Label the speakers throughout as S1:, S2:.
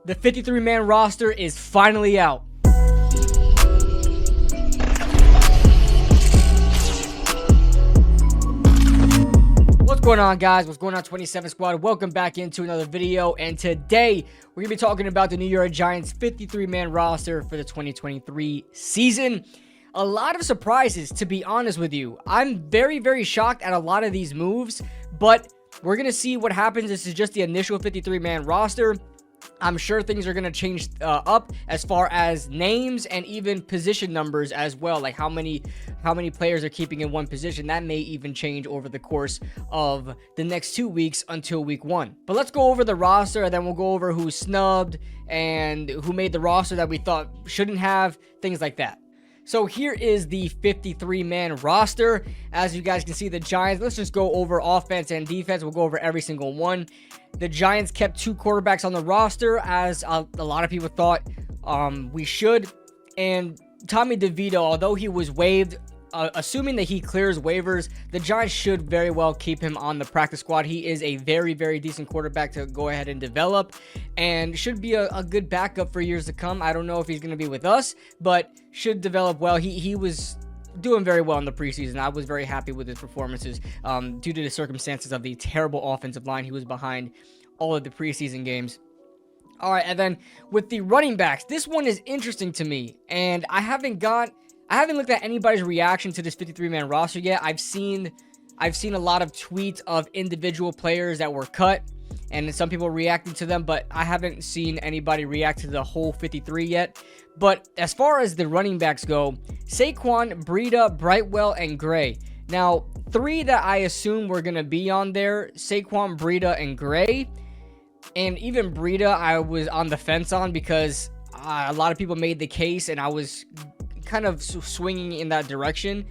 S1: The 53-man roster is finally out. What's going on, guys? What's going on, 27 Squad? Welcome back into another video, and today we're going to be talking about the New York Giants 53-man roster for the 2023 season. A lot of surprises, to be honest with you. I'm very shocked at a lot of these moves, but we're going to see what happens. This is just the initial 53-man roster. I'm sure things are going to change up as far as names and even position numbers as well, like how many players are keeping in one position. That may even change over the course of the next 2 weeks until week 1. But let's go over the roster, and then we'll go over who's snubbed and who made the roster that we thought shouldn't have, things like that. So here is the 53-man roster. As you guys can see, the Giants, let's just go over offense and defense. We'll go over every single one. The Giants kept 2 quarterbacks on the roster, as a lot of people thought we should. And Tommy DeVito, although he was waived, assuming that he clears waivers, the Giants should very well keep him on the practice squad. He is a very decent quarterback to go ahead and develop, and should be a good backup for years to come. I don't know if he's going to be with us, but should develop well. He was doing very well in the preseason. I was very happy with his performances due to the circumstances of the terrible offensive line he was behind all of the preseason games. All right, and then with the running backs, this one is interesting to me, and I haven't looked at anybody's reaction to this 53-man roster yet. I've seen a lot of tweets of individual players that were cut, and some people reacting to them, but I haven't seen anybody react to the whole 53 yet. But as far as the running backs go, Saquon, Breida, Brightwell, and Gray. Now, 3 that I assume were going to be on there, Saquon, Breida, and Gray. And even Breida, I was on the fence on because a lot of people made the case, and I was kind of swinging in that direction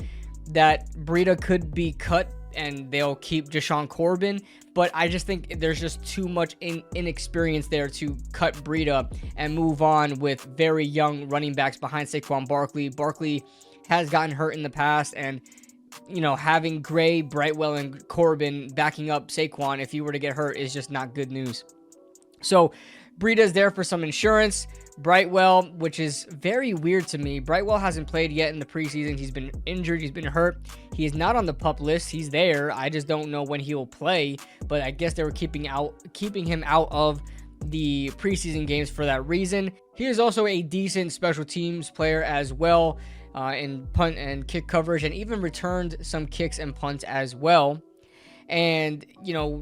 S1: that Breida could be cut and they'll keep Deshaun Corbin, but I just think there's just too much inexperience there to cut Breida and move on with very young running backs behind Saquon Barkley. Barkley has gotten hurt in the past, and having Gray, Brightwell, and Corbin backing up Saquon if he were to get hurt is just not good news. So Breida's there for some insurance. Brightwell, which is very weird to me. Brightwell hasn't played yet in the preseason. He's been injured. He's been hurt. He is not on the PUP list. He's there. I just don't know when he'll play, but I guess they were keeping him out of the preseason games for that reason. He is also a decent special teams player as well in punt and kick coverage, and even returned some kicks and punts as well. And,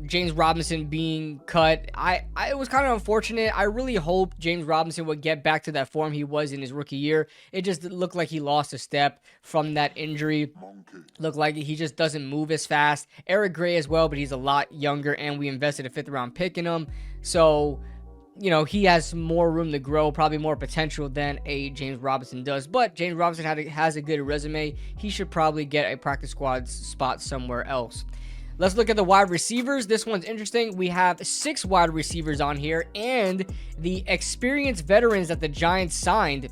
S1: James Robinson being cut, it was kind of unfortunate. I really hoped James Robinson would get back to that form he was in his rookie year. It just looked like he lost a step from that injury. Looked like he just doesn't move as fast. Eric Gray as well, but he's a lot younger, and we invested a 5th-round pick in him. So, he has more room to grow, probably more potential than a James Robinson does. But James Robinson has a good resume. He should probably get a practice squad spot somewhere else. Let's look at the wide receivers. This one's interesting. We have 6 wide receivers on here, and the experienced veterans that the Giants signed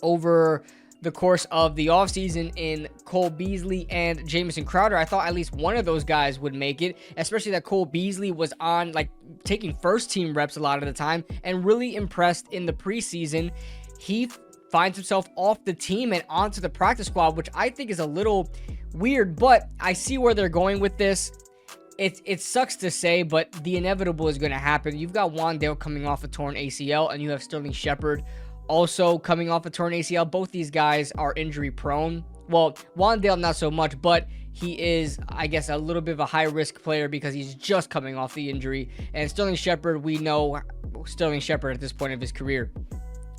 S1: over the course of the offseason in Cole Beasley and Jamison Crowder. I thought at least one of those guys would make it, especially that Cole Beasley was on, taking first-team reps a lot of the time and really impressed in the preseason. He finds himself off the team and onto the practice squad, which I think is a little weird, but I see where they're going with this. It sucks to say, but the inevitable is going to happen. You've got Wan'Dale coming off a torn ACL, and you have Sterling Shepard also coming off a torn ACL. Both these guys are injury prone. Well, Wan'Dale not so much, but he is, I guess, a little bit of a high-risk player because he's just coming off the injury. And Sterling Shepard, we know Sterling Shepard at this point of his career.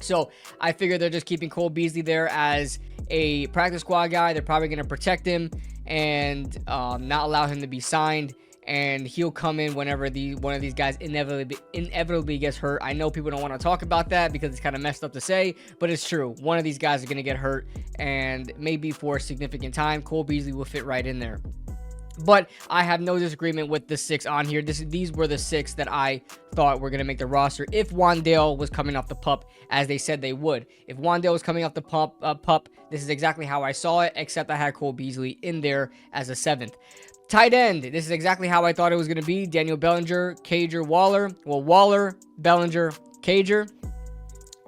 S1: So I figure they're just keeping Cole Beasley there as a practice squad guy. They're probably going to protect him and not allow him to be signed. And he'll come in whenever one of these guys inevitably gets hurt. I know people don't want to talk about that because it's kind of messed up to say, but it's true. One of these guys is going to get hurt, and maybe for a significant time. Cole Beasley will fit right in there. But I have no disagreement with the 6 on here. These were the 6 that I thought were going to make the roster if Wan'Dale was coming off the PUP, as they said they would. If Wan'Dale was coming off the PUP, this is exactly how I saw it, except I had Cole Beasley in there as a 7th. Tight end, this is exactly how I thought it was going to be. Daniel Bellinger, Cager, Waller. Well, Waller, Bellinger, Cager.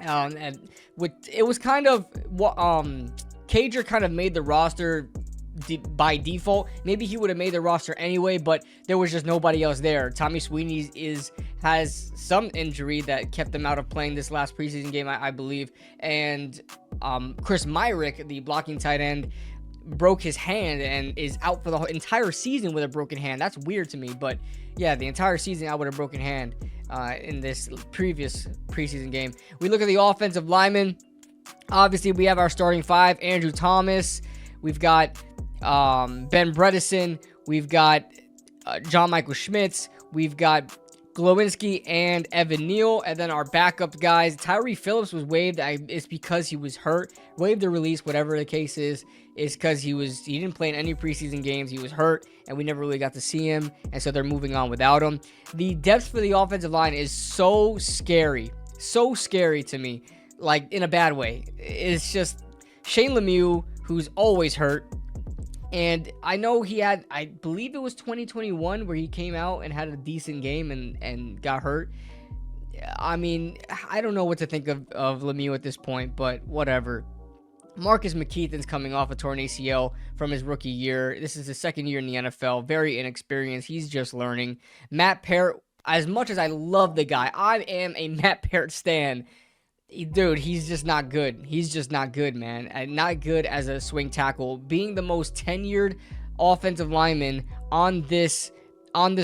S1: And it was kind of what Cager kind of made the roster by default. Maybe he would have made the roster anyway, but there was just nobody else there. Tommy Sweeney has some injury that kept him out of playing this last preseason game, I believe. And Chris Myrick, the blocking tight end, broke his hand and is out for the entire season with a broken hand. That's weird to me, but yeah, the entire season out with a broken hand in this previous preseason game. We look at the offensive linemen. Obviously, we have our starting five: Andrew Thomas. We've got Ben Bredesen. We've got John Michael Schmitz. We've got Glowinski and Evan Neal. And then our backup guys, Tyree Phillips was waived. It's because he was hurt. Waived or released, whatever the case is because he didn't play in any preseason games. He was hurt, and we never really got to see him. And so they're moving on without him. The depth for the offensive line is so scary. So scary to me. Like, in a bad way. It's just Shane Lemieux, who's always hurt. And I know he had, I believe it was 2021 where he came out and had a decent game and got hurt. I mean, I don't know what to think of Lemieux at this point, but whatever. Marcus McKeithen's coming off a torn ACL from his rookie year. This is his second year in the NFL. Very inexperienced. He's just learning. Matt Parrott, as much as I love the guy, I am a Matt Parrott stan. Dude, he's just not good. He's just not good, man. And not good as a swing tackle. Being the most tenured offensive lineman on this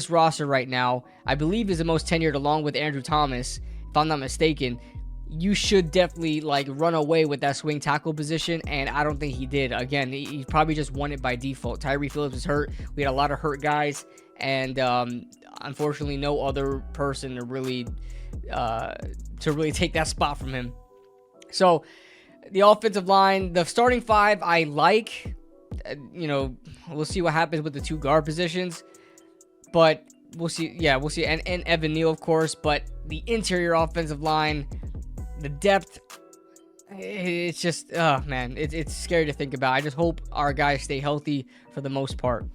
S1: roster right now, I believe is the most tenured along with Andrew Thomas, if I'm not mistaken. You should definitely run away with that swing tackle position, and I don't think he did. Again, he probably just won it by default. Tyree Phillips is hurt. We had a lot of hurt guys, and unfortunately, no other person to really take that spot from him. So the offensive line, the starting five, I like. We'll see what happens with the two guard positions, but we'll see. Yeah, we'll see. And Evan Neal, of course, but the interior offensive line, the depth, it's just, man, it's scary to think about. I just hope our guys stay healthy for the most part.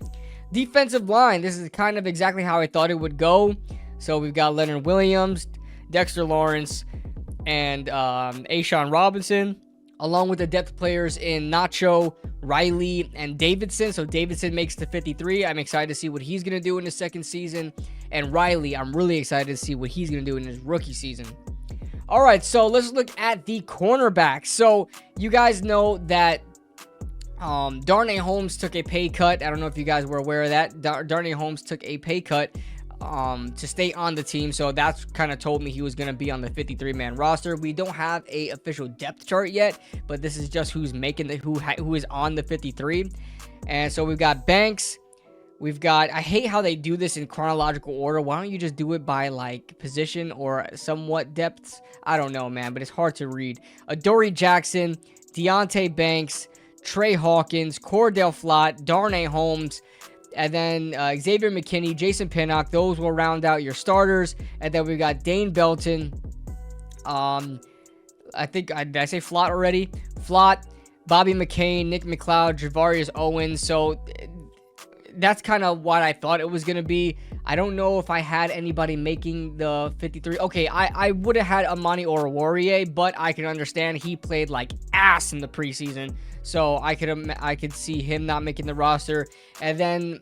S1: Defensive line, this is kind of exactly how I thought it would go. So we've got Leonard Williams, Dexter Lawrence, and A'Shawn Robinson, along with the depth players in Nacho, Riley, and Davidson. So Davidson makes the 53. I'm excited to see what he's going to do in his second season. And Riley, I'm really excited to see what he's going to do in his rookie season. All right, so let's look at the cornerbacks. So you guys know that Darnay Holmes took a pay cut. I don't know if you guys were aware of that. Darnay Holmes took a pay cut to stay on the team, so that's kind of told me he was going to be on the 53-man roster. We don't have a official depth chart yet, but this is just who's making who is on the 53. And so we've got Banks. We've got, I hate how they do this in chronological order. Why don't you just do it by position or somewhat depths? I don't know, man, but it's hard to read. Adoree Jackson, Deonte Banks, Trey Hawkins, Cordell Flott, Darnay Holmes, and then Xavier McKinney, Jason Pinnock. Those will round out your starters. And then we got Dane Belton. I think, did I say Flott already? Flott, Bobby McCain, Nick McLeod, Javarius Owens. So that's kind of what I thought it was going to be. I don't know if I had anybody making the 53. Okay, I would have had Amani Oruwariye, but I can understand he played like ass in the preseason. So I could see him not making the roster. And then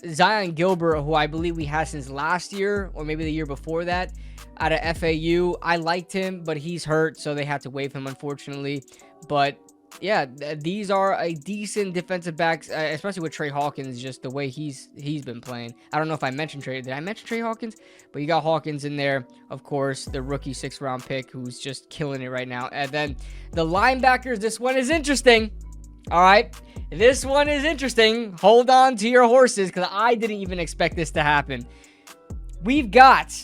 S1: Zion Gilbert, who I believe we had since last year or maybe the year before that out of FAU. I liked him, but he's hurt, so they had to waive him, unfortunately. But yeah, these are a decent defensive backs, especially with Trey Hawkins, just the way he's been playing. I don't know if I mentioned Trey. Did I mention Trey Hawkins? But you got Hawkins in there, of course, the rookie 6th-round pick who's just killing it right now. And then the linebackers, this one is interesting. All right, this one is interesting. Hold on to your horses because I didn't even expect this to happen. We've got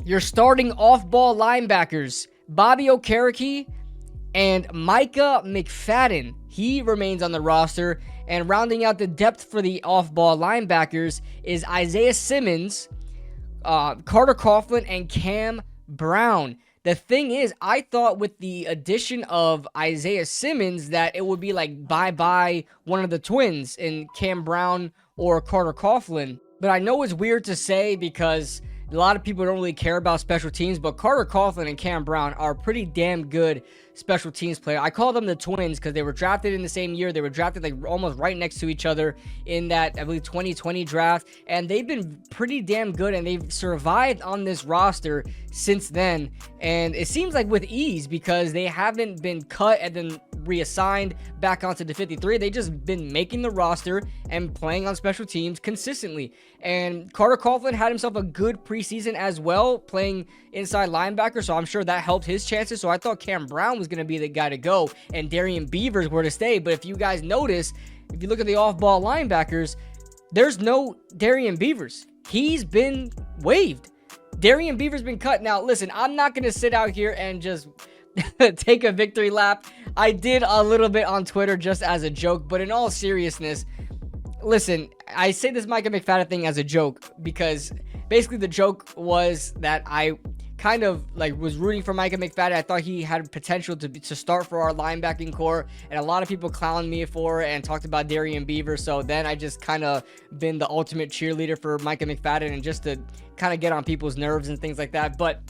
S1: your starting off-ball linebackers, Bobby Okereke and Micah McFadden. He remains on the roster. And rounding out the depth for the off-ball linebackers is Isaiah Simmons, Carter Coughlin, and Cam Brown. The thing is, I thought with the addition of Isaiah Simmons that it would be like bye-bye one of the twins in Cam Brown or Carter Coughlin. But I know it's weird to say because a lot of people don't really care about special teams, but Carter Coughlin and Cam Brown are pretty damn good special teams player. I call them the twins because they were drafted in the same year. They were drafted like almost right next to each other in that, I believe, 2020 draft, and they've been pretty damn good, and they've survived on this roster since then, and it seems like with ease because they haven't been cut and then reassigned back onto the 53. They just been making the roster and playing on special teams consistently. And Carter Coughlin had himself a good preseason as well, playing inside linebacker, so I'm sure that helped his chances. So I thought Cam Brown was going to be the guy to go and Darian Beavers were to stay. But if you guys notice, if you look at the off-ball linebackers, there's no Darian Beavers. He's been waived. Darian Beavers been cut. Now, listen, I'm not going to sit out here and just take a victory lap. I did a little bit on Twitter just as a joke, but in all seriousness, listen, I say this Micah McFadden thing as a joke because basically the joke was that I kind of like was rooting for Micah McFadden. I thought he had potential to start for our linebacking core, and a lot of people clowned me for it and talked about Darian Beaver. So then I just kind of been the ultimate cheerleader for Micah McFadden and just to kind of get on people's nerves and things like that. But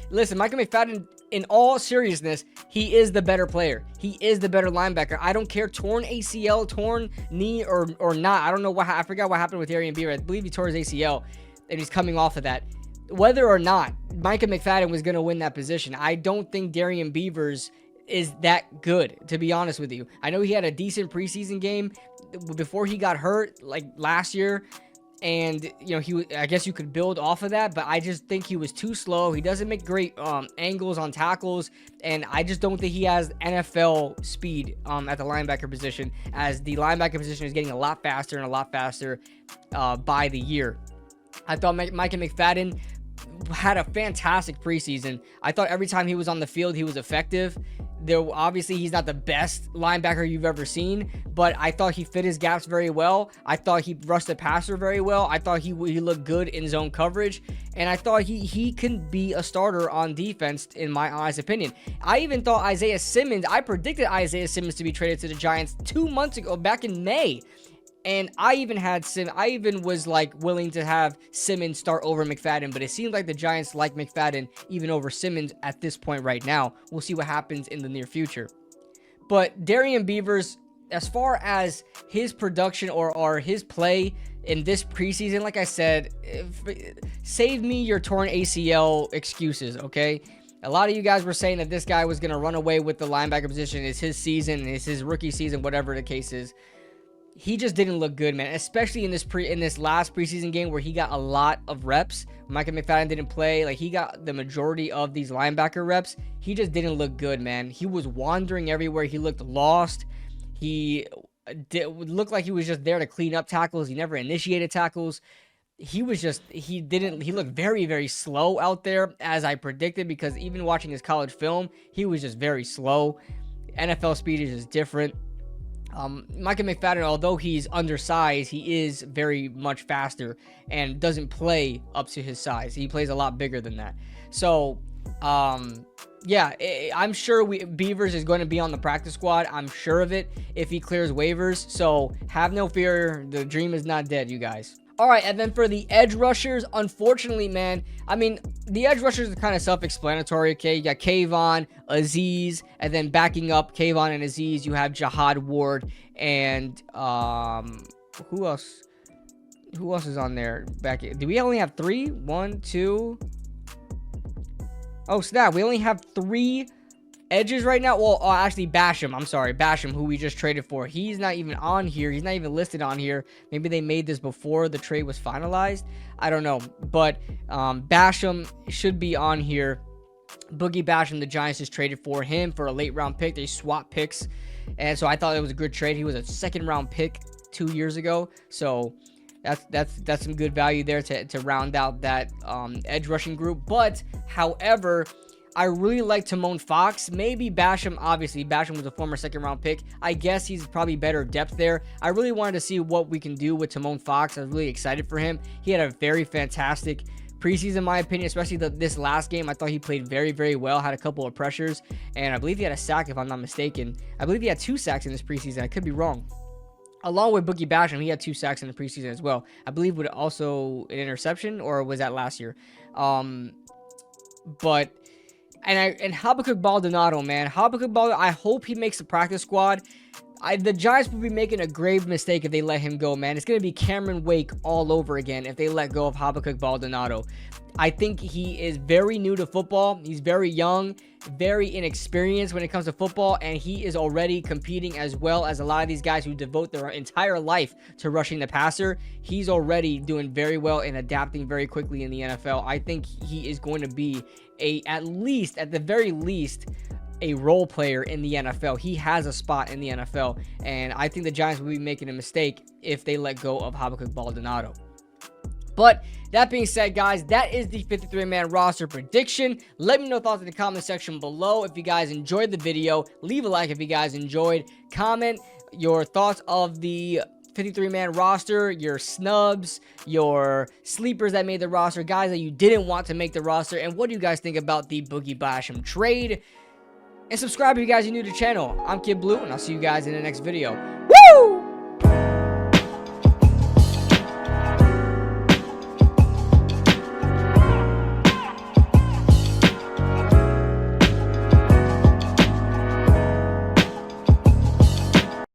S1: listen, Micah McFadden, in all seriousness, he is the better player. He is the better linebacker. I don't care, torn ACL, torn knee, or not. I don't know what, I forgot what happened with Darian Beaver. I believe he tore his ACL, and he's coming off of that. Whether or not Micah McFadden was going to win that position, I don't think Darian Beavers is that good, to be honest with you. I know he had a decent preseason game before he got hurt, like last year, and you know, I guess you could build off of that, but I just think he was too slow. He doesn't make great angles on tackles, and I just don't think he has NFL speed at the linebacker position, as the linebacker position is getting a lot faster and a lot faster by the year. I thought Micah McFadden had a fantastic preseason. I thought every time he was on the field, he was effective. Obviously, he's not the best linebacker you've ever seen, but I thought he fit his gaps very well. I thought he rushed the passer very well. I thought he looked good in zone coverage, and I thought he can be a starter on defense, in my honest opinion. I even thought I predicted Isaiah Simmons to be traded to the Giants 2 months ago, back in May. And I even was like willing to have Simmons start over McFadden, but it seems like the Giants like McFadden even over Simmons at this point right now. We'll see what happens in the near future. But Darian Beavers, as far as his production or his play in this preseason, like I said, save me your torn ACL excuses, okay? A lot of you guys were saying that this guy was going to run away with the linebacker position. It's his season, it's his rookie season, whatever the case is. He just didn't look good, man, especially in this last preseason game where he got a lot of reps. Micah McFadden didn't play. Like, he got the majority of these linebacker reps. He just didn't look good, man. He was wandering everywhere. He looked lost. He looked like he was just there to clean up tackles. He never initiated tackles. He looked very, very slow out there, as I predicted, because even watching his college film, he was just very slow. NFL speed is just different. Micah McFadden, although he's undersized, he is very much faster and doesn't play up to his size. He plays a lot bigger than that. So, yeah, I'm sure Beavers is going to be on the practice squad. I'm sure of it if he clears waivers. So have no fear. The dream is not dead, you guys. All right, and then for the edge rushers, unfortunately, man, I mean, the edge rushers are kind of self-explanatory, okay? You got Kayvon, Azeez, and then backing up Kayvon and Azeez, you have Jihad Ward, and who else? Who else is on there? Do we only have 3? 1, 2. Oh, snap. We only have 3 edges right now. Well, actually, Basham. I'm sorry. Basham, who we just traded for. He's not even on here. He's not even listed on here. Maybe they made this before the trade was finalized. I don't know. But Basham should be on here. Boogie Basham, the Giants just traded for him for a late round pick. They swapped picks. And so I thought it was a good trade. He was a second round pick 2 years ago. So that's some good value there to round out that edge rushing group. But, however, I really like Timon Fox. Maybe Basham, obviously. Basham was a former second-round pick. I guess he's probably better depth there. I really wanted to see what we can do with Timon Fox. I was really excited for him. He had a very fantastic preseason, in my opinion, especially this last game. I thought he played very, very well, had a couple of pressures, and I believe he had a sack, if I'm not mistaken. I believe he had 2 sacks in this preseason. I could be wrong. along with Boogie Basham, he had 2 sacks in the preseason as well. I believe with also an interception, or was that last year? But and Habakkuk Baldonado, man, I hope he makes the practice squad. The Giants will be making a grave mistake if they let him go, man. It's going to be Cameron Wake all over again if they let go of Habakkuk Baldonado. I think he is very new to football. He's very young, very inexperienced when it comes to football, and he is already competing as well as a lot of these guys who devote their entire life to rushing the passer. He's already doing very well and adapting very quickly in the NFL. I think he is going to be at the very least, a role player in the NFL. He has a spot in the NFL, and I think the Giants will be making a mistake if they let go of Habakkuk Baldonado. But that being said, guys, that is the 53-man roster prediction. Let me know thoughts in the comment section below. If you guys enjoyed the video, leave a like if you guys enjoyed. Comment your thoughts of the 53-man roster, your snubs, your sleepers that made the roster, guys that you didn't want to make the roster, and what do you guys think about the Boogie Basham trade? And subscribe if you guys are new to the channel. I'm Kid Blue, and I'll see you guys in the next video.